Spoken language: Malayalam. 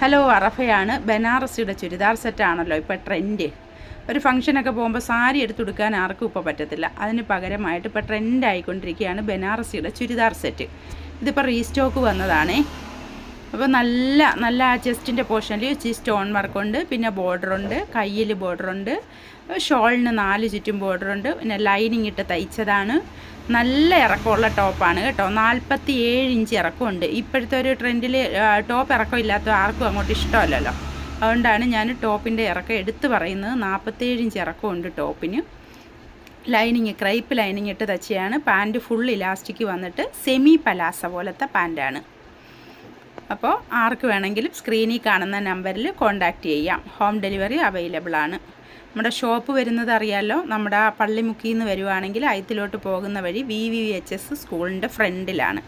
ഹലോ, അറഫയാണ്. ബനാറസിയുടെ ചുരിദാർ സെറ്റാണല്ലോ ഇപ്പോൾ ട്രെൻഡ്. ഒരു ഫംഗ്ഷനൊക്കെ പോകുമ്പോൾ സാരി എടുത്തുകൊടുക്കാൻ ആർക്കും ഇപ്പോൾ പറ്റത്തില്ല. അതിന് പകരമായിട്ട് ഇപ്പോൾ ട്രെൻഡ് ആയിക്കൊണ്ടിരിക്കുകയാണ് ബനാറസിയുടെ ചുരിദാർ സെറ്റ്. ഇതിപ്പോൾ റീസ്റ്റോക്ക് വന്നതാണേ. അപ്പോൾ നല്ല ചെസ്റ്റിൻ്റെ പോർഷനിൽ സ്റ്റോൺ വർക്കുണ്ട്, പിന്നെ ബോർഡറുണ്ട്, കയ്യിൽ ബോർഡറുണ്ട്, ഷോളിന് 4 ചുറ്റും ബോർഡറുണ്ട്, പിന്നെ ലൈനിങ് ഇട്ട് തയ്ച്ചതാണ്. നല്ല ഇറക്കമുള്ള ടോപ്പാണ് കേട്ടോ. 47 ഇഞ്ച് ഇറക്കമുണ്ട്. ഇപ്പോഴത്തെ ഒരു ട്രെൻഡിൽ ടോപ്പ് ഇറക്കം ഇല്ലാത്ത ആർക്കും അങ്ങോട്ട് ഇഷ്ടമല്ലല്ലോ. അതുകൊണ്ടാണ് ഞാൻ ടോപ്പിൻ്റെ ഇറക്കം എടുത്ത് പറയുന്നത്. 47 ഇഞ്ച് ഇറക്കമുണ്ട് ടോപ്പിന്. ലൈനിങ് ക്രൈപ്പ് ലൈനിങ് ഇട്ട് തച്ചയാണ്. പാൻറ്റ് ഫുൾ ഇലാസ്റ്റിക് വന്നിട്ട് സെമി പലാസ പോലത്തെ പാൻറ്റാണ്. അപ്പോൾ ആർക്ക് വേണമെങ്കിലും സ്ക്രീനിൽ കാണുന്ന നമ്പറിൽ കോൺടാക്റ്റ് ചെയ്യാം. ഹോം ഡെലിവറി അവൈലബിൾ ആണ്. നമ്മുടെ ഷോപ്പ് വരുന്നത് അറിയാമല്ലോ. നമ്മുടെ പള്ളിമുക്കിൽ നിന്ന് വരുവാണെങ്കിൽ അയത്തിലോട്ട് പോകുന്ന വഴി VVHS സ്കൂളിൻ്റെ ഫ്രണ്ടിലാണ്.